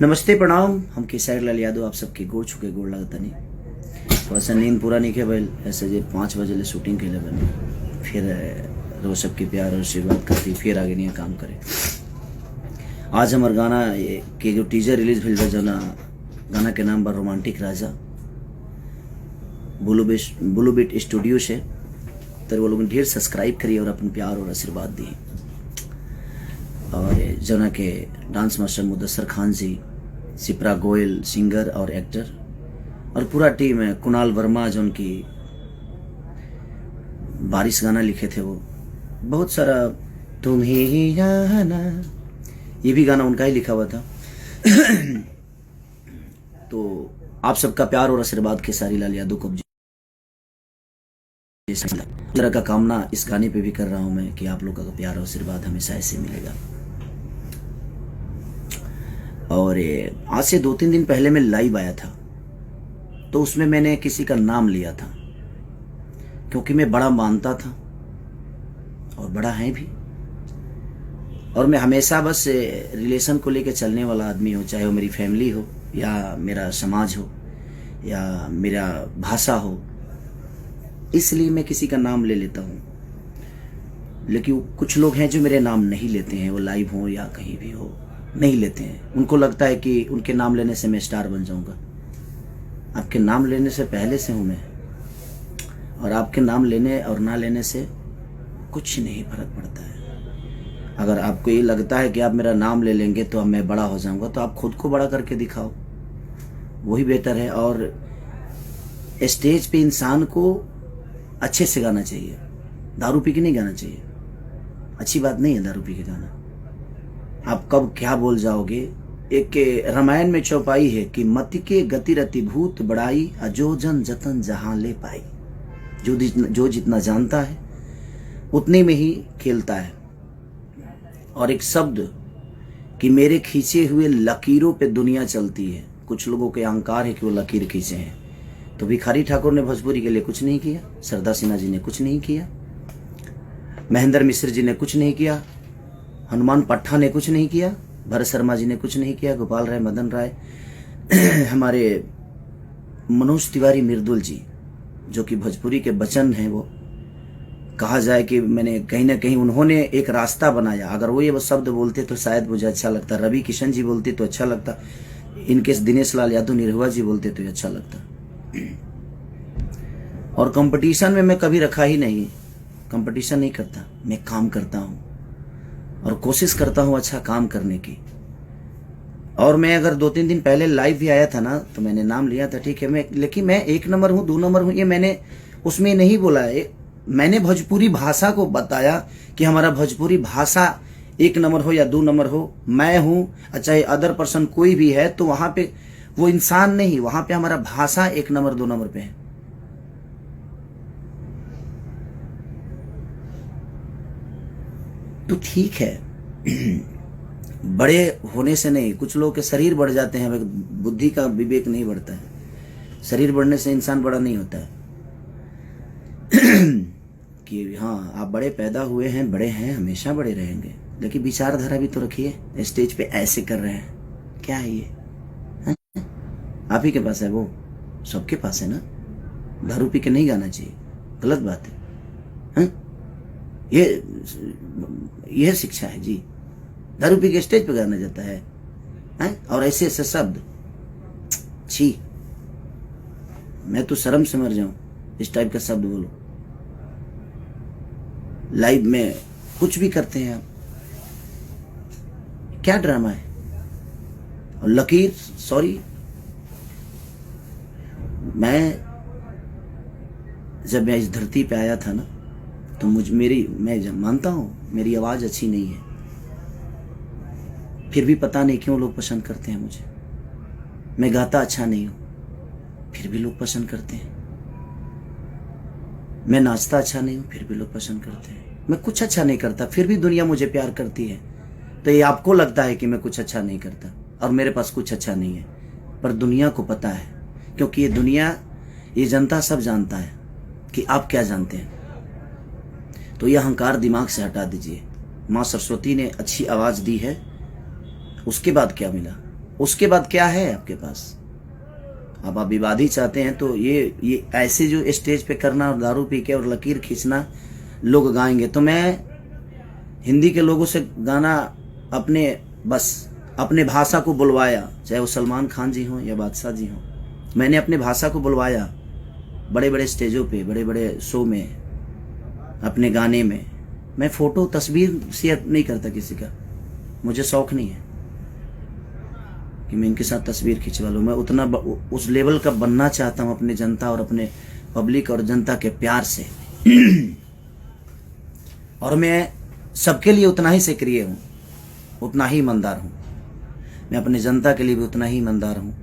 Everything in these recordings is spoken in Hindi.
नमस्ते प्रणाम। हम केसरी लाल यादव आप सबके गोड़ छुके गोड़ लगता नहीं। थोड़ा सा नींद पूरा नहीं के भाई, ऐसे जे 5 बजे ले शूटिंग के लिए बने, फिर रोज सबके प्यार और आशीर्वाद करती फिर आगे नहीं काम करे। आज हमारे गाना के जो टीजर रिलीज भेल जो ना, गाना के नाम बा रोमांटिक राजा। ब्लू बीट स्टूडियो से तो वो लोग ढेर सब्सक्राइब करिए और अपन प्यार और आशीर्वाद दिए। और जना के डांस मास्टर मुदस्सर खान जी, सिप्रा गोयल सिंगर और एक्टर, और पूरा टीम है। कुणाल वर्मा जो उनकी बारिश गाना लिखे थे, वो बहुत सारा तुम ही जाना, ये भी गाना उनका ही लिखा हुआ था। तो आप सबका प्यार और आशीर्वाद केसरी लाल यादव को तरह का कामना इस गाने पे भी कर रहा हूं मैं कि आप लोगों का प्यार और आशीर्वाद हमेशा ऐसे मिलेगा। और आज से 2-3 दिन पहले मैं लाइव आया था, तो उसमें मैंने किसी का नाम लिया था क्योंकि मैं बड़ा मानता था और बड़ा है भी। और मैं हमेशा बस रिलेशन को लेकर चलने वाला आदमी हूँ, चाहे वो मेरी फैमिली हो या मेरा समाज हो या मेरा भाषा हो, इसलिए मैं किसी का नाम ले लेता हूँ। लेकिन कुछ लोग हैं जो मेरे नाम नहीं लेते हैं, वो लाइव हो या कहीं भी हो नहीं लेते हैं। उनको लगता है कि उनके नाम लेने से मैं स्टार बन जाऊंगा। आपके नाम लेने से पहले से हूं मैं, और आपके नाम लेने और ना लेने से कुछ नहीं फर्क पड़ता है। अगर आपको ये लगता है कि आप मेरा नाम ले लेंगे तो अब मैं बड़ा हो जाऊंगा, तो आप खुद को बड़ा करके दिखाओ, वही बेहतर है। और स्टेज पे इंसान को अच्छे से गाना चाहिए, दारू पी के नहीं गाना चाहिए। अच्छी बात नहीं है दारू पी के गाना। आप कब क्या बोल जाओगे। एक रामायण में चौपाई है कि मति के गति रति भूत बड़ाई, अजो जन जतन जहां ले पाई। जो जितना जानता है उतने में ही खेलता है। और एक शब्द कि मेरे खींचे हुए लकीरों पे दुनिया चलती है। कुछ लोगों के अहंकार है कि वो लकीर खींचे हैं, तो भिखारी ठाकुर ने भोजपुरी के लिए कुछ नहीं किया, सरदा सिन्हा जी ने कुछ नहीं किया, महेंद्र मिश्र जी ने कुछ नहीं किया, हनुमान पट्टा ने कुछ नहीं किया, भरत शर्मा जी ने कुछ नहीं किया, गोपाल राय, मदन राय, हमारे मनोज तिवारी मृदुल जी जो कि भोजपुरी के बचन हैं, वो कहा जाए कि मैंने कहीं ना कहीं उन्होंने एक रास्ता बनाया। अगर वो ये शब्द बोलते तो शायद मुझे अच्छा लगता, रवि किशन जी बोलते तो अच्छा लगता, इनके दिनेश लाल यादव निरहुआ जी बोलते तो अच्छा लगता। और कंपटीशन में मैं कभी रखा ही नहीं, कंपटीशन नहीं करता, मैं काम करता हूं और कोशिश करता हूं अच्छा काम करने की। और मैं अगर 2-3 दिन पहले लाइव भी आया था ना, तो मैंने नाम लिया था, ठीक है, लेकिन मैं 1 नंबर हूं, 2 नंबर हूं, ये मैंने उसमें नहीं बोला है। मैंने भोजपुरी भाषा को बताया कि हमारा भोजपुरी भाषा 1 नंबर हो या 2 नंबर हो, मैं हूं चाहे अदर पर्सन कोई भी है, तो वहां पे वो इंसान नहीं, वहां पे हमारा भाषा 1 नंबर 2 नंबर पे है। तो ठीक है, बड़े होने से नहीं, कुछ लोगों के शरीर बढ़ जाते हैं, बुद्धि का विवेक नहीं बढ़ता है। शरीर बढ़ने से इंसान बड़ा नहीं होता है। कि हाँ आप बड़े पैदा हुए हैं, बड़े हैं, हमेशा बड़े रहेंगे, लेकिन विचारधारा भी तो रखिए। स्टेज पे ऐसे कर रहे हैं, क्या है ये? है? आप ही के पास है, वो सबके पास है ना। दारू पी के नहीं गाना चाहिए, गलत बात है। यह शिक्षा है जी। दारू पी के स्टेज पे गाना जाता है, और ऐसे ऐसे शब्द, छी, मैं तो शर्म से मर जाऊं इस टाइप का शब्द बोलो। लाइव में कुछ भी करते हैं आप, क्या ड्रामा है। और लकीर, सॉरी, मैं जब मैं इस धरती पे आया था ना, तो मैं मानता हूं मेरी आवाज अच्छी नहीं है, फिर भी पता नहीं क्यों लोग पसंद करते हैं मुझे। मैं गाता अच्छा नहीं हूं, फिर भी लोग पसंद करते हैं। मैं नाचता अच्छा नहीं हूं, फिर भी लोग पसंद करते हैं। मैं कुछ अच्छा नहीं करता, फिर भी दुनिया मुझे प्यार करती है। तो ये आपको लगता है कि मैं कुछ अच्छा नहीं करता और मेरे पास कुछ अच्छा नहीं है, पर दुनिया को पता है, क्योंकि ये दुनिया, ये जनता सब जानता है कि आप क्या जानते हैं। तो यह अहंकार दिमाग से हटा दीजिए। माँ सरस्वती ने अच्छी आवाज दी है, उसके बाद क्या मिला? उसके बाद क्या है आपके पास? अब आप विवादी चाहते हैं तो ये ऐसे जो स्टेज पे करना और दारू पी के और लकीर खींचना लोग गाएंगे, तो मैं हिंदी के लोगों से गाना अपने भाषा को बुलवाया, चाहे वो सलमान खान जी हों या बादशाह जी हों। मैंने अपने भाषा को बुलवाया बड़े बड़े स्टेजों पे, बड़े बड़े शो में, अपने गाने में। मैं फ़ोटो तस्वीर शेयर नहीं करता किसी का, मुझे शौक़ नहीं है कि मैं इनके साथ तस्वीर खिंचवा लूँ। मैं उतना उस लेवल का बनना चाहता हूँ अपने जनता और अपने पब्लिक और जनता के प्यार से। और मैं सबके लिए उतना ही सक्रिय हूँ, उतना ही ईमानदार हूँ। मैं अपने जनता के लिए भी उतना ही ईमानदार हूँ,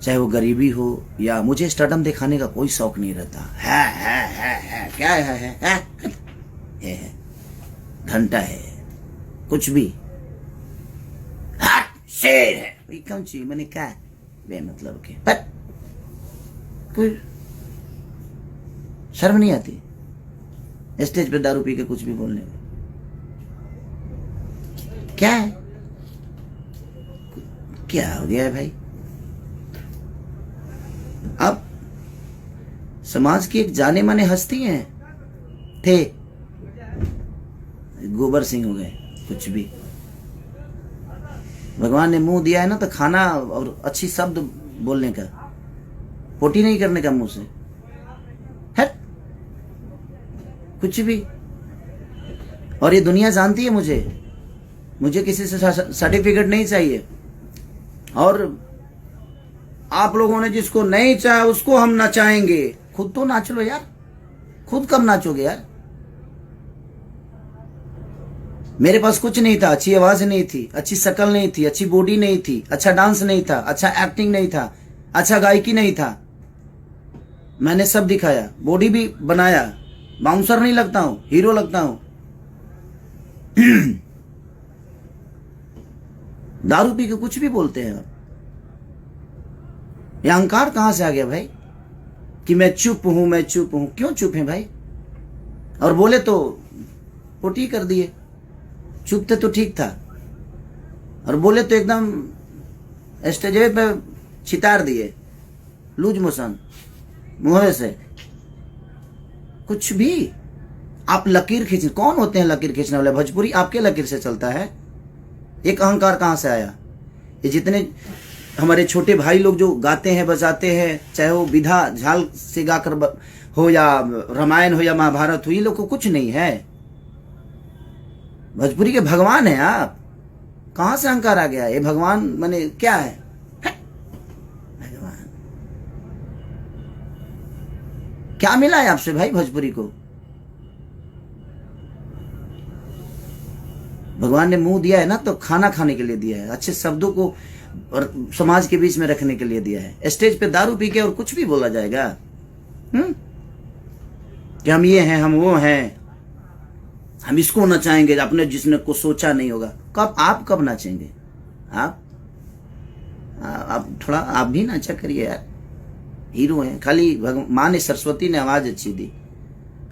चाहे वो गरीबी हो या मुझे स्टारडम दिखाने का कोई शौक नहीं रहता। है क्या है घंटा है कुछ भी, शेर है कौन सी, मैंने क्या बे मतलब के, पर कोई शर्म नहीं आती स्टेज पे दारू पी के कुछ भी बोलने में? क्या है, क्या हो गया है भाई? आप समाज की एक जाने माने हस्ती हैं, थे, गोबर सिंह हो गए कुछ भी। भगवान ने मुंह दिया है ना तो खाना और अच्छी शब्द बोलने का, पोटी नहीं करने का मुंह से, है कुछ भी। और ये दुनिया जानती है मुझे किसी से सर्टिफिकेट नहीं चाहिए। और आप लोगों ने जिसको नहीं चाहा उसको हम नचाएंगे। खुद तो नाच लो यार, खुद कब नाचोगे यार? मेरे पास कुछ नहीं था, अच्छी आवाज नहीं थी, अच्छी शक्ल नहीं थी, अच्छी बॉडी नहीं थी, अच्छा डांस नहीं था, अच्छा एक्टिंग नहीं था, अच्छा गायकी नहीं था। मैंने सब दिखाया, बॉडी भी बनाया, बाउंसर नहीं लगता हूं, हीरो लगता हूं। दारू पी के कुछ भी बोलते हैं आप। ये अहंकार कहां से आ गया भाई कि मैं चुप हूं, मैं चुप हूं? क्यों चुप है भाई? और बोले तो पोटी कर दिए, चुप थे तो ठीक था, और बोले तो एकदम स्टेज पे छितार दिए, लूज मोशन मुंह से। कुछ भी आप लकीर खींच, कौन होते हैं लकीर खींचने वाले? भोजपुरी आपके लकीर से चलता है। एक अहंकार कहां से आया? ये जितने हमारे छोटे भाई लोग जो गाते हैं बजाते हैं, चाहे वो विधा झाल से गाकर हो या रामायण हो या महाभारत हो, ये लोग को कुछ नहीं है। भोजपुरी के भगवान है आप। कहां से अहंकार आ गया? ये भगवान माने क्या है? भगवान क्या मिला है आपसे भाई भोजपुरी को? भगवान ने मुंह दिया है ना तो खाना खाने के लिए दिया है, अच्छे शब्दों को और समाज के बीच में रखने के लिए दिया है। स्टेज पे दारू पी के और कुछ भी बोला जाएगा कि हम ये हैं, हम वो हैं, हम इसको नचाएंगे, अपने जिसने को सोचा नहीं होगा। कब नाचेंगे आप थोड़ा आप भी नाचा करिए यार, हीरो हैं। खाली माँ ने, सरस्वती ने आवाज अच्छी दी,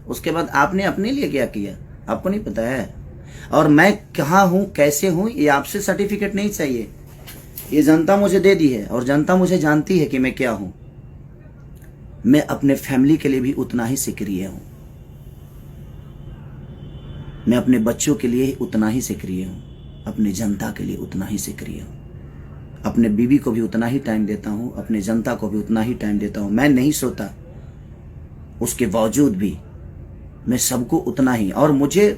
उसके बाद आपने अपने लिए क्या किया आपको नहीं पता है। और मैं कहाँ हूं, कैसे हूं, ये आपसे सर्टिफिकेट नहीं चाहिए, ये जनता मुझे दे दी है और जनता मुझे जानती है कि मैं क्या हूं। मैं अपने फैमिली के लिए भी उतना ही सक्रिय हूं, मैं अपने बच्चों के लिए उतना ही सक्रिय हूं, अपने जनता के लिए उतना ही सक्रिय हूं, अपने बीवी को भी उतना ही टाइम देता हूं, अपने जनता को भी उतना ही टाइम देता हूं। मैं नहीं सोता, उसके बावजूद भी मैं सबको उतना ही, और मुझे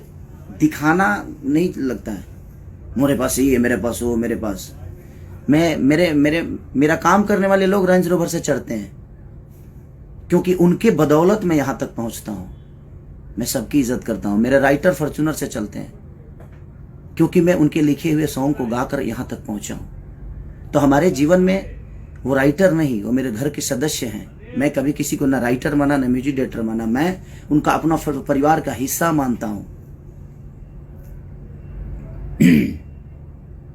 दिखाना नहीं लगता है मेरे पास ये, मेरे पास वो, मेरे पास मेरा काम करने वाले लोग रेंज रोवर से चढ़ते हैं क्योंकि उनके बदौलत मैं यहां तक पहुंचता हूं। मैं सबकी इज्जत करता हूं। मेरे राइटर फॉर्च्यूनर से चलते हैं क्योंकि मैं उनके लिखे हुए सॉन्ग को गाकर यहां तक पहुंचा हूं। तो हमारे जीवन में वो राइटर नहीं, वो मेरे घर के सदस्य हैं। मैं कभी किसी को ना राइटर माना ना म्यूजिक डायरेक्टर माना, मैं उनका अपना परिवार का हिस्सा मानता हूं।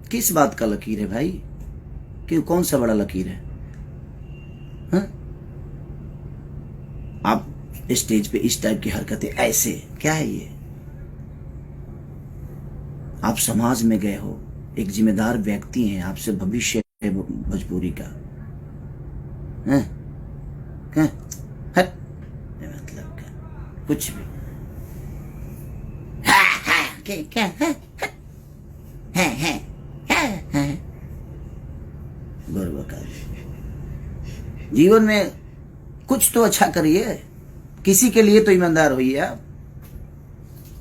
किस बात का लकीर है भाई? क्यों, कौन सा बड़ा लकीर है? हा? आप स्टेज पे इस टाइप की हरकतें, ऐसे क्या है ये? आप समाज में गए हो, एक जिम्मेदार व्यक्ति हैं, आपसे भविष्य भोजपुरी का है क्या? हट, मतलब क्या कुछ भी क्या है गौरव का। जीवन में कुछ तो अच्छा करिए, किसी के लिए तो ईमानदार होइए आप,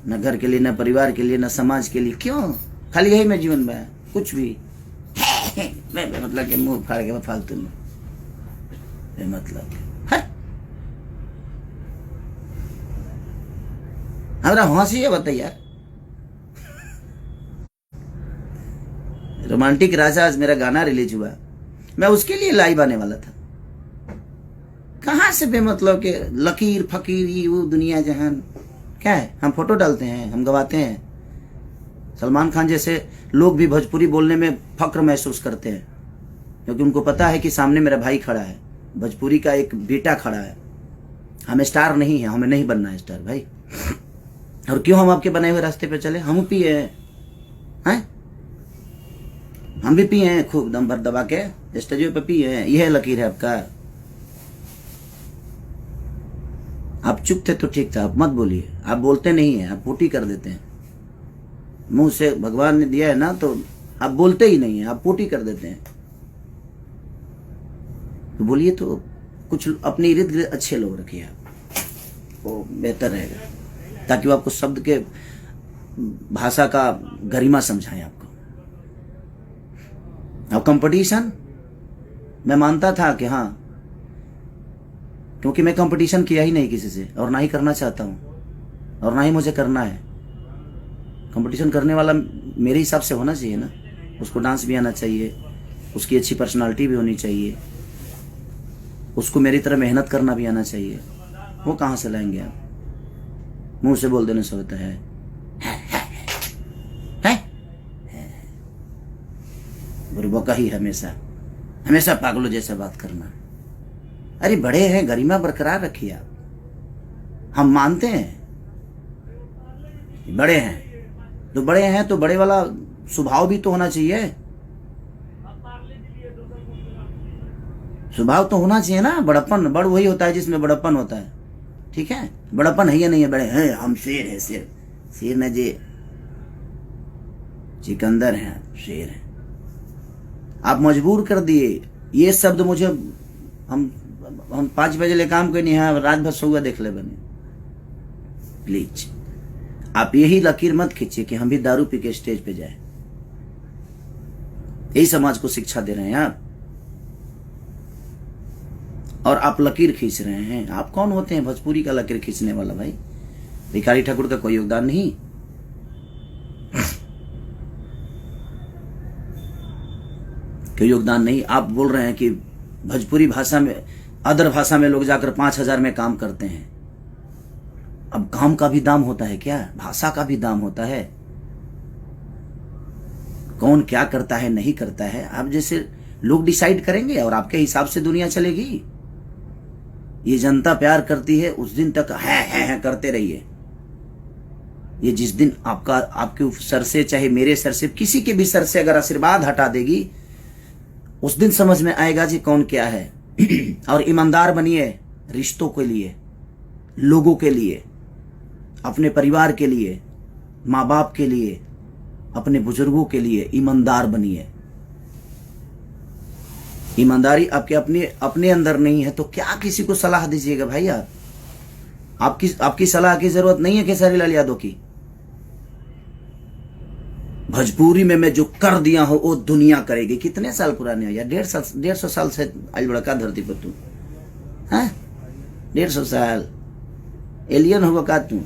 न घर के लिए, न परिवार के लिए, न समाज के लिए। क्यों खाली यही में जीवन में कुछ भी मतलब के मुंह फाड़ के फालतू में मतलब हमारा हंसी है बताइए यार। रोमांटिक राजा आज मेरा गाना रिलीज हुआ, मैं उसके लिए लाइव आने वाला था। कहां से बेमतलब के लकीर फकीर ये वो दुनिया जहान क्या है। हम फोटो डालते हैं, हम गवाते हैं। सलमान खान जैसे लोग भी भोजपुरी बोलने में फक्र महसूस करते हैं, क्योंकि उनको पता है कि सामने मेरा भाई खड़ा है, भोजपुरी का एक बेटा खड़ा है। हम स्टार नहीं है, हमें नहीं बनना है स्टार भाई। और क्यों हम आपके बनाए हुए रास्ते पे चले? हम पिए हैं, हम भी पिए हैं खूब दम भर दबा के स्टेज पे पिए हैं। यह लकीर है आपका। आप चुप थे तो ठीक था, आप मत बोलिए। आप बोलते नहीं है, आप पोटी कर देते हैं। मुंह से भगवान ने दिया है ना, तो आप बोलते ही नहीं है, आप पोटी कर देते हैं। तो बोलिए तो कुछ अपने इर्द गिर्द अच्छे लोग रखिए आप, वो बेहतर रहेगा, ताकि वो आपको शब्द के भाषा का गरिमा समझाएं आपको। अब कंपटीशन मैं मानता था कि हाँ, क्योंकि मैं कंपटीशन किया ही नहीं किसी से, और ना ही करना चाहता हूं, और ना ही मुझे करना है। कंपटीशन करने वाला मेरे हिसाब से होना चाहिए ना, उसको डांस भी आना चाहिए, उसकी अच्छी पर्सनालिटी भी होनी चाहिए, उसको मेरी तरह मेहनत करना भी आना चाहिए। वो कहाँ से लाएंगे आप? मुंह से बोल देने से होता है। बुरबका ही हमेशा हमेशा पागलों जैसा बात करना। अरे बड़े हैं, गरिमा बरकरार रखिए आप। हम मानते हैं बड़े हैं, तो बड़े हैं तो बड़े वाला स्वभाव भी तो होना चाहिए। स्वभाव तो होना चाहिए ना। बड़प्पन, बड़ वही होता है जिसमें बड़प्पन होता है। ठीक है, बड़प्पन है या नहीं है? बड़े हैं, हम शेर है, शेर शेर न जी, सिकंदर हैं, शेर हैं। आप मजबूर कर दिए ये शब्द मुझे। हम 5 बजे ले काम कोई नहीं है, रात भर सोगा देख ले बने। प्लीज आप यही लकीर मत खींचिए कि हम भी दारू पी के स्टेज पे जाए। यही समाज को शिक्षा दे रहे हैं आप, और आप लकीर खींच रहे हैं। आप कौन होते हैं भोजपुरी का लकीर खींचने वाला भाई? भिखारी ठाकुर का कोई योगदान नहीं। कोई योगदान नहीं। आप बोल रहे हैं कि भोजपुरी भाषा में, अदर भाषा में लोग जाकर 5,000 में काम करते हैं। अब काम का भी दाम होता है क्या? भाषा का भी दाम होता है। कौन क्या करता है नहीं करता है, आप जैसे लोग डिसाइड करेंगे और आपके हिसाब से दुनिया चलेगी। ये जनता प्यार करती है, उस दिन तक है करते रहिए। ये जिस दिन आपके सर से, चाहे मेरे सर से, किसी के भी सर से अगर आशीर्वाद हटा देगी, उस दिन समझ में आएगा जी कौन क्या है। और ईमानदार बनिए रिश्तों के लिए, लोगों के लिए, अपने परिवार के लिए, माँ बाप के लिए, अपने बुजुर्गों के लिए ईमानदार बनिए। ईमानदारी आपके अपने अंदर नहीं है तो क्या किसी को सलाह दीजिएगा भाई? आपकी सलाह की जरूरत नहीं है केसरी लाल यादव की। भोजपुरी में मैं जो कर दिया हूं वो दुनिया करेगी। कितने साल पुराने हो यार? 150 साल से आज बड़का धरती पर तू है। 150 साल एलियन होगा का तू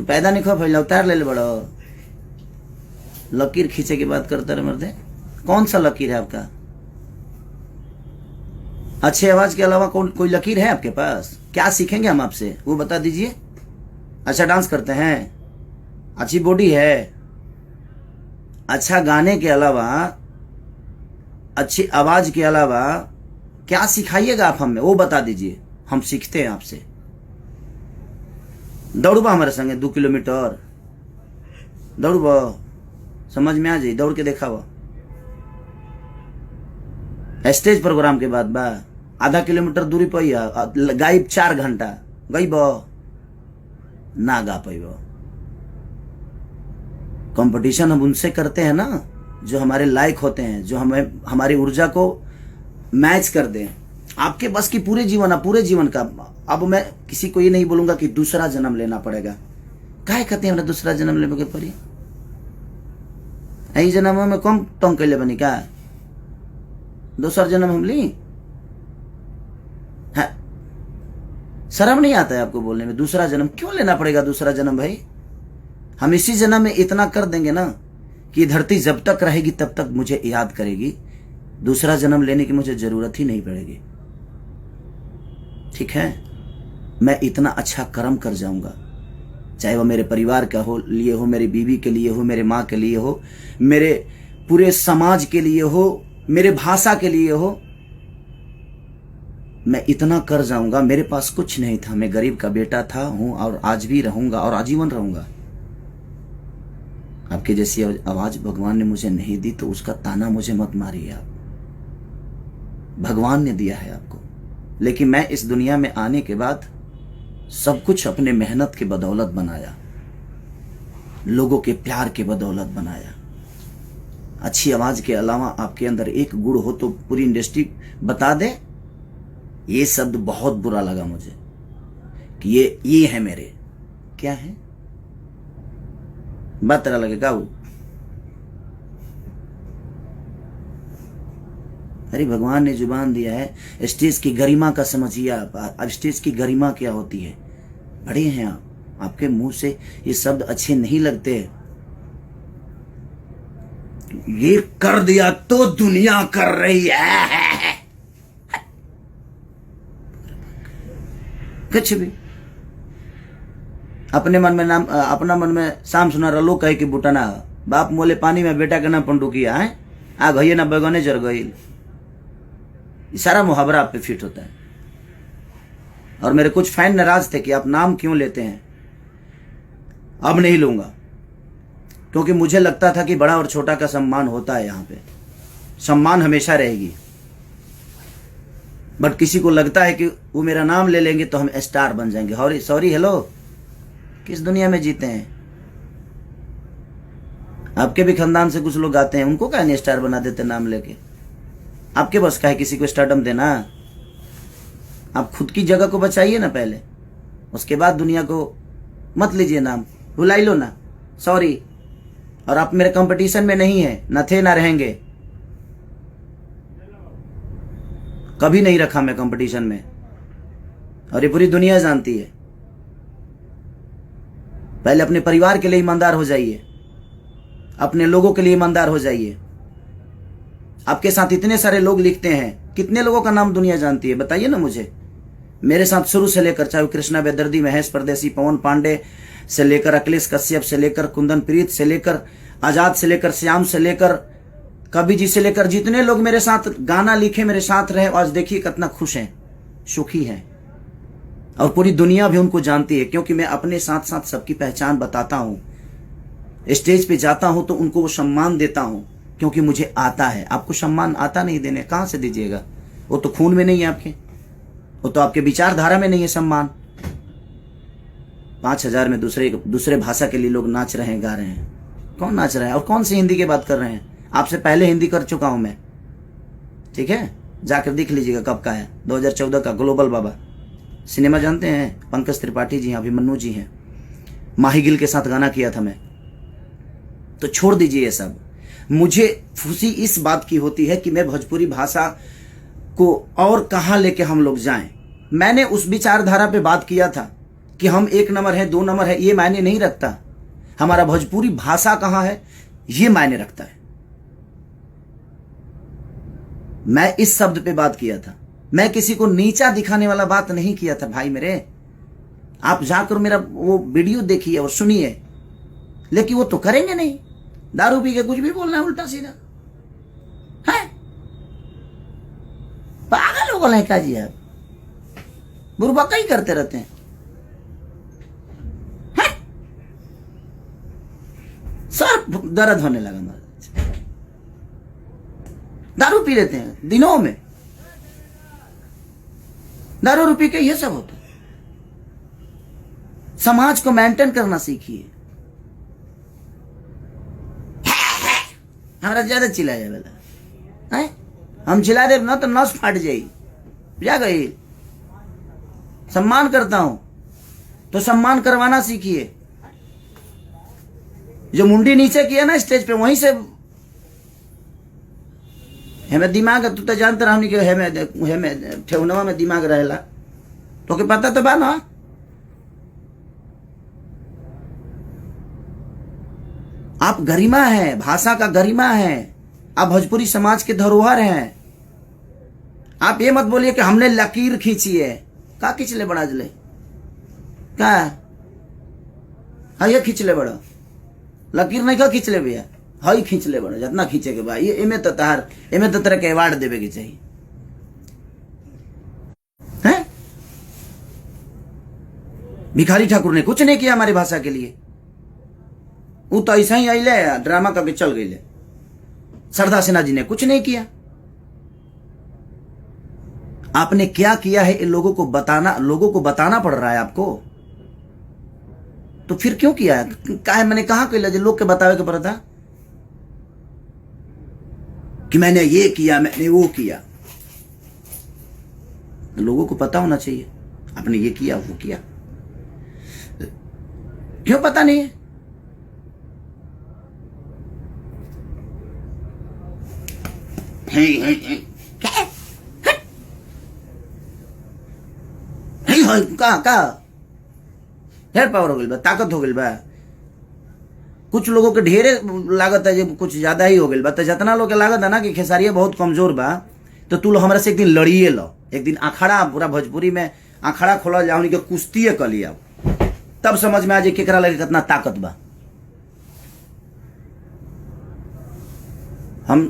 पैदा नहीं खो फैला उतार ले बड़ो। लकीर खींचे की बात करता रहे मर्दे। कौन सा लकीर है आपका? अच्छे आवाज के अलावा कोई लकीर है आपके पास? क्या सीखेंगे हम आपसे, वो बता दीजिए। अच्छा डांस करते हैं, अच्छी बॉडी है, अच्छा गाने के अलावा, अच्छी आवाज के अलावा क्या सिखाइएगा आप हमें, वो बता दीजिए। हम सीखते हैं आपसे। दौड़बा हमारे संगे 2 किलोमीटर दौड़बा, समझ में आ जाए, दौड़ के देखा हुआ। स्टेज प्रोग्राम के बाद बा आधा किलोमीटर दूरी पर गायब 4 घंटा गई ना गा पैब। कंपटीशन हम उनसे करते हैं ना जो हमारे लायक होते हैं, जो हमें हमारी ऊर्जा को मैच कर दें। आपके बस की पूरे जीवन का। अब मैं किसी को ये नहीं बोलूंगा कि दूसरा जन्म लेना पड़ेगा। काहे कहते हैं दूसरा जन्म लेने के पड़ी? यही जन्म में कम टंग कैले बनी का दूसरा जन्म हम ली? है शर्म नहीं आता है आपको बोलने में? दूसरा जन्म क्यों लेना पड़ेगा? दूसरा जन्म भाई हम इसी जन्म में इतना कर देंगे ना कि धरती जब तक रहेगी तब तक मुझे याद करेगी। दूसरा जन्म लेने की मुझे जरूरत ही नहीं पड़ेगी। ठीक है, मैं इतना अच्छा कर्म कर जाऊंगा, चाहे वो मेरे परिवार का हो लिए हो, मेरी बीवी के लिए हो, मेरे माँ के लिए हो, मेरे पूरे समाज के लिए हो, मेरे भाषा के लिए हो। मैं इतना कर जाऊंगा। मेरे पास कुछ नहीं था, मैं गरीब का बेटा था, हूं और आज भी रहूंगा और आजीवन रहूंगा। आपकी जैसी आवाज भगवान ने मुझे नहीं दी तो उसका ताना मुझे मत मारिए आप। भगवान ने दिया है आपको, लेकिन मैं इस दुनिया में आने के बाद सब कुछ अपने मेहनत के बदौलत बनाया, लोगों के प्यार के बदौलत बनाया। अच्छी आवाज के अलावा आपके अंदर एक गुण हो तो पूरी इंडस्ट्री बता दे। ये शब्द बहुत बुरा लगा मुझे कि ये है मेरे। क्या है? बात तरह लगेगा वो। अरे भगवान ने जुबान दिया है, स्टेज की गरिमा का समझिए आप। अब स्टेज की गरिमा क्या होती है? बड़े हैं आप, आपके मुंह से ये शब्द अच्छे नहीं लगते। ये कर दिया तो दुनिया कर रही है। कुछ भी अपने मन में नाम, अपना मन में शाम सुना रलो कहे कि बुटना बाप मोले पानी में बेटा के नाम पंडुकिया है आ गई ना बैगने जर गई। सारा मुहावरा आप पे फिट होता है। और मेरे कुछ फैन नाराज थे कि आप नाम क्यों लेते हैं। अब नहीं लूंगा, क्योंकि मुझे लगता था कि बड़ा और छोटा का सम्मान होता है। यहाँ पे सम्मान हमेशा रहेगी, बट किसी को लगता है कि वो मेरा नाम ले लेंगे तो हम स्टार बन जाएंगे। सॉरी हेलो, किस दुनिया में जीते हैं? आपके भी खानदान से कुछ लोग आते हैं, उनको क्या नहीं स्टार बना देते नाम लेके? आपके बस का है किसी को स्टारडम देना? आप खुद की जगह को बचाइए ना पहले, उसके बाद दुनिया को मत लीजिए नाम, भुला लो ना। सॉरी। और आप मेरे कंपटीशन में नहीं है, ना थे ना रहेंगे, कभी नहीं रखा मैं कंपटीशन में, और ये पूरी दुनिया जानती है। पहले अपने परिवार के लिए ईमानदार हो जाइए, अपने लोगों के लिए ईमानदार हो जाइए। आपके साथ इतने सारे लोग लिखते हैं, कितने लोगों का नाम दुनिया जानती है बताइए ना मुझे। मेरे साथ शुरू से लेकर, चाहे कृष्णा बेदर्दी, महेश परदेसी, पवन पांडे से लेकर अखिलेश कश्यप से लेकर कुंदन प्रीत से लेकर आजाद से लेकर श्याम से लेकर कवि जी से लेकर, जितने लोग मेरे साथ गाना लिखे, मेरे साथ रहे, आज देखिए कितना खुश हैं, सुखी हैं। और पूरी दुनिया भी उनको जानती है, क्योंकि मैं अपने साथ साथ सबकी पहचान बताता हूं। स्टेज पे जाता हूं तो उनको वो सम्मान देता हूं, क्योंकि मुझे आता है। आपको सम्मान आता नहीं देने, कहां से दीजिएगा? वो तो खून में नहीं है आपके, वो तो आपके विचारधारा में नहीं है सम्मान। 5000 में दूसरे भाषा के लिए लोग नाच रहे हैं, गा रहे हैं। कौन नाच रहा है? और कौन सी हिंदी की बात कर रहे हैं? आपसे पहले हिंदी कर चुका हूं मैं, ठीक है? जाकर देख लीजिएगा कब का है, 2014 का। ग्लोबल बाबा सिनेमा जानते हैं? पंकज त्रिपाठी जी हैं, अभिमन्यु जी हैं, माही गिल के साथ गाना किया था मैं। तो छोड़ दीजिए ये सब। मुझे खुशी इस बात की होती है कि मैं भोजपुरी भाषा को और कहां लेके हम लोग जाएं। मैंने उस विचारधारा पे बात किया था कि हम 1 नंबर है, 2 नंबर है, ये मायने नहीं रखता। हमारा भोजपुरी भाषा कहां है ये मायने रखता है। मैं इस शब्द पे बात किया था। मैं किसी को नीचा दिखाने वाला बात नहीं किया था भाई मेरे। आप जाकर मेरा वो वीडियो देखिए और सुनिए, लेकिन वो तो करेंगे नहीं। दारू पी के कुछ भी बोलना है उल्टा सीधा, है? पागल हो गए क्या जी आप? बुरबका ही करते रहते हैं। सर दर्द होने लगा मेरा। दारू पी लेते हैं दिनों में, दारू पी के ये सब होता है। समाज को मेंटेन करना सीखिए। हमारा ज्यादा चिल्ला जाए वाला है, हम चिल्ला दे ना तो नस फाट जाई, जा गई। सम्मान करता हूं तो सम्मान करवाना सीखिए। जो मुंडी नीचे किया ना स्टेज पे, वहीं से हमें दिमाग, तू तो जानते रहा कि हमें ठेवनवा में दिमाग रहेला, तो के पता तो बा ना। आप गरिमा है, भाषा का गरिमा है, आप भोजपुरी समाज के धरोहर हैं। आप ये मत बोलिए कि हमने लकीर खींची है। का खींच ले बड़ा जले का, हाँ ये खींच ले बड़ा, लकीर नहीं का खींच ले भैया, हई खींच ले बड़ा, जितना खींचे के भाई। एमे तो तरह के अवार्ड देवे के चाहिए हैं? भिखारी ठाकुर ने कुछ नहीं किया हमारी भाषा के लिए, वो तो ऐसा ही आइले ड्रामा करके चल गई। सरदार सिन्हा जी ने कुछ नहीं किया। आपने क्या किया है, लोगों को बताना पड़ रहा है आपको, तो फिर क्यों किया है? काहे मैंने कहा कि लोग के बतावे के पड़ता कि मैंने ये किया, मैंने वो किया। लोगों को पता होना चाहिए आपने ये किया वो किया। क्यों पता नहीं है? का हेयर पावर हो गई बा, ताकत हो गई बा। कुछ लोगों के ढेरे लागत है, जब कुछ ज्यादा ही हो गई बा। तो जितना लोग के लागत है ना कि खेसारिया बहुत कमजोर बा, तो तू लोग हमारे से एक दिन लड़िए लो, एक दिन अखाड़ा, पूरा भोजपुरी में अखाड़ा खोला जाओ, उनके कुश्ती कर लिया, तब समझ में आ जाए केकरा लगे कितना ताकत बा। हम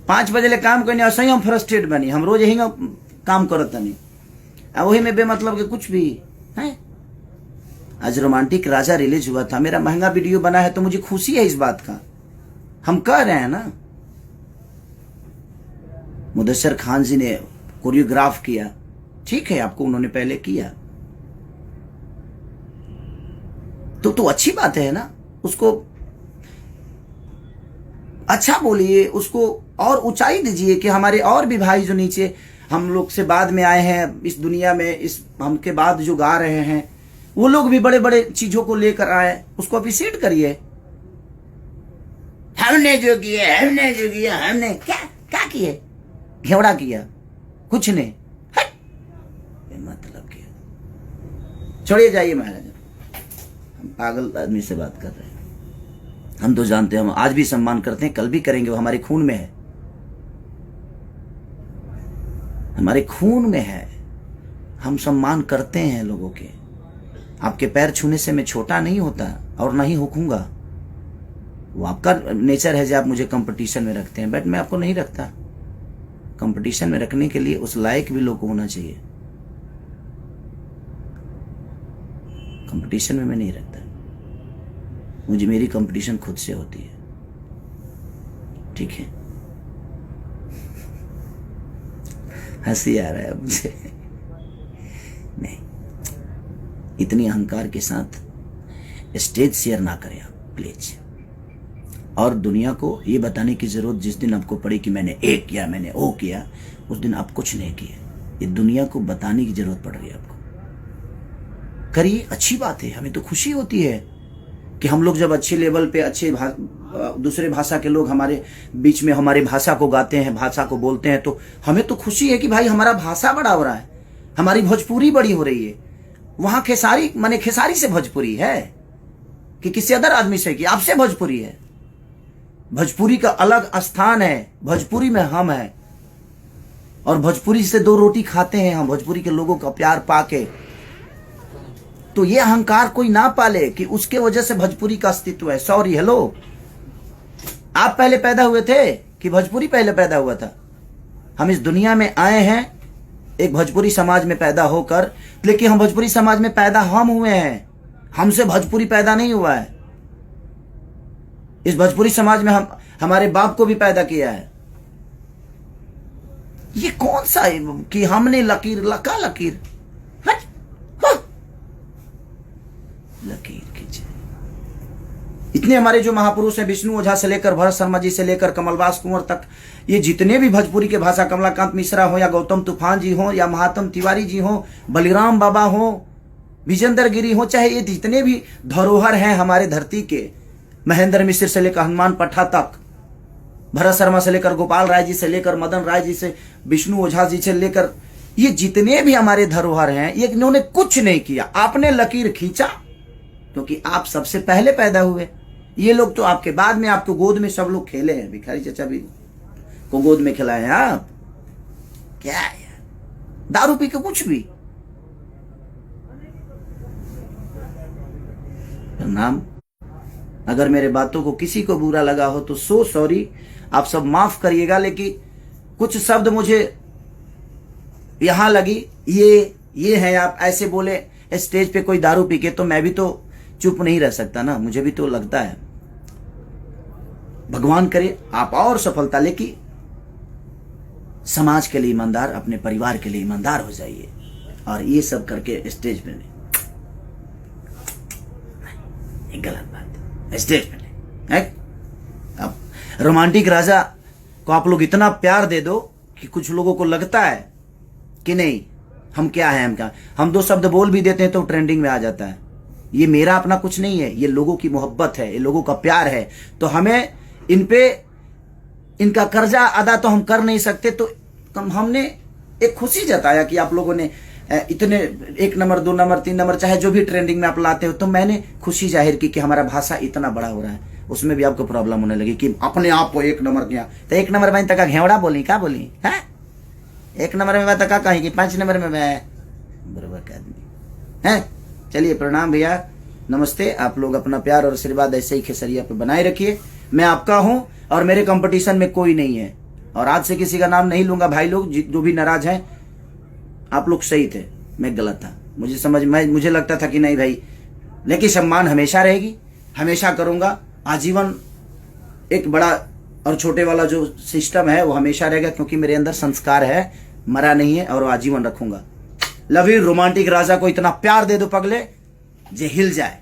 5 बजे ले काम करने ऐसा ही हम फ्रस्ट्रेट बनी, हम रोज यही काम करत नहीं, वही में बेमतलब के कुछ भी है। आज रोमांटिक राजा रिलीज हुआ था, मेरा महंगा वीडियो बना है, तो मुझे खुशी है इस बात का। हम कह रहे हैं ना, मुदस्सर खान जी ने कोरियोग्राफ किया, ठीक है, आपको उन्होंने पहले किया तो अच्छी बात है ना। उसको अच्छा बोलिए, उसको और ऊंचाई दीजिए कि हमारे और भी भाई जो नीचे हम लोग से बाद में आए हैं इस दुनिया में, इस हमके बाद जो गा रहे हैं, वो लोग भी बड़े बड़े चीजों को लेकर आए, उसको अप्रिशिएट करिए। हमने जो किया हमने क्या किए, घेवड़ा किया, कुछ नहीं, मतलब किया। छोड़िए, जाइए महाराज, हम पागल आदमी से बात कर रहे हैं। हम तो जानते हैं, हम आज भी सम्मान करते हैं, कल भी करेंगे, वो हमारे खून में है, हमारे खून में है। हम सम्मान करते हैं लोगों के। आपके पैर छूने से मैं छोटा नहीं होता और नहीं होऊंगा, वो आपका नेचर है जो आप मुझे कंपटीशन में रखते हैं, बट मैं आपको नहीं रखता। कंपटीशन में रखने के लिए उस लायक भी लोग होना चाहिए। कंपटीशन में मैं नहीं रखता, मुझे मेरी कंपटीशन खुद से होती है, ठीक है। हंसी आ रहा है मुझे, नहीं, इतनी अहंकार के साथ स्टेज शेयर ना करें आप प्लीज। और दुनिया को ये बताने की जरूरत जिस दिन आपको पड़ी कि मैंने ये किया, मैंने वो किया, उस दिन आप कुछ नहीं किए। ये दुनिया को बताने की जरूरत पड़ रही है आपको। करिए, अच्छी बात है, हमें तो खुशी होती है कि हम लोग जब अच्छे लेवल पे, अच्छे दूसरे भाषा के लोग हमारे बीच में हमारी भाषा को गाते हैं, भाषा को बोलते हैं, तो हमें तो खुशी है कि भाई हमारा भाषा बड़ा हो रहा है, हमारी भोजपुरी बड़ी हो रही है। वहां खेसारी माने खेसारी से भोजपुरी है कि किसी अदर आदमी से, कि आपसे भोजपुरी है। भोजपुरी का अलग स्थान है, भोजपुरी में हम हैं, और भोजपुरी से 2 रोटी खाते हैं हम, भोजपुरी के लोगों का प्यार पाके। तो ये अहंकार कोई ना पाले कि उसके वजह से भोजपुरी का अस्तित्व है। सॉरी, हेलो, आप पहले पैदा हुए थे कि भोजपुरी पहले पैदा हुआ था? हम इस दुनिया में आए हैं एक भोजपुरी समाज में पैदा होकर, लेकिन हम भोजपुरी समाज में पैदा हम हुए हैं, हमसे भोजपुरी पैदा नहीं हुआ है। इस भोजपुरी समाज में हम हमारे बाप को भी पैदा किया है, ये कौन सा है कि हमने लकीर लका लकीर, हट, हाँ। लकीर खींचे। इतने हमारे जो महापुरुष हैं, विष्णु ओझा से लेकर भरत शर्मा जी से लेकर कमलवास कुंवर तक, ये जितने भी भोजपुरी के भाषा, कमलाकांत मिश्रा हो या गौतम तूफान जी हो या महात्म तिवारी जी हो, बलिराम बाबा हो, विजेंद्र गिरी हो, चाहे ये जितने भी धरोहर हैं हमारे धरती के, महेंद्र मिश्र से लेकर हनुमान पट्टा तक, भरत शर्मा से लेकर गोपाल राय जी से लेकर मदन राय जी से विष्णु ओझा जी से लेकर, ये जितने भी हमारे धरोहर हैं, ये इन्होंने कुछ नहीं किया। आपने लकीर खींचा क्योंकि आप सबसे पहले पैदा हुए। ये लोग तो आपके बाद में, आपको गोद में सब लोग खेले हैं। भिखारी चचा भी को गोद में खिलाए हैं आप। क्या है दारू पी के कुछ भी। नाम, अगर मेरे बातों को किसी को बुरा लगा हो तो सो सॉरी, आप सब माफ करिएगा। लेकिन कुछ शब्द मुझे यहां लगी, ये है, आप ऐसे बोले स्टेज पे कोई दारू पी के, तो मैं भी तो चुप नहीं रह सकता ना, मुझे भी तो लगता है। भगवान करे आप और सफलता, लेकिन समाज के लिए ईमानदार, अपने परिवार के लिए ईमानदार हो जाइए। और ये सब करके स्टेज पे नहीं, गलत बात है। स्टेज पे नहीं। अब रोमांटिक राजा को आप लोग इतना प्यार दे दो कि कुछ लोगों को लगता है कि नहीं हम क्या है, हम क्या, हम दो शब्द बोल भी देते हैं तो ट्रेंडिंग में आ जाता है। ये मेरा अपना कुछ नहीं है, ये लोगों की मोहब्बत है, ये लोगों का प्यार है। तो हमें इन पे इनका कर्जा अदा तो हम कर नहीं सकते, तो हमने एक खुशी जताया कि आप लोगों ने इतने 1 नंबर 2 नंबर 3 नंबर चाहे जो भी ट्रेंडिंग में आप लाते हो, तो मैंने खुशी जाहिर की कि हमारा भाषा इतना बड़ा हो रहा है। उसमें भी आपको प्रॉब्लम होने लगी कि अपने आप को 1 नंबर किया, तो 1 नंबर में तक घेवड़ा बोली, क्या बोली है, 1 नंबर में तक कहीं कि 5 नंबर में मैं बराबर का आदमी है। चलिए प्रणाम भैया, नमस्ते। आप लोग अपना प्यार और आशीर्वाद ऐसे ही खेसरिया पे बनाए रखिए। मैं आपका हूं और मेरे कंपटीशन में कोई नहीं है, और आज से किसी का नाम नहीं लूंगा। भाई लोग जो भी नाराज हैं, आप लोग सही थे, मैं गलत था। मुझे लगता था कि नहीं भाई, लेकिन सम्मान हमेशा रहेगी, हमेशा करूंगा आजीवन। एक बड़ा और छोटे वाला जो सिस्टम है वो हमेशा रहेगा, क्योंकि मेरे अंदर संस्कार है, मरा नहीं है, और आजीवन रखूंगा। Love you. रोमांटिक राजा को इतना प्यार दे दो पगले जे हिल जाए।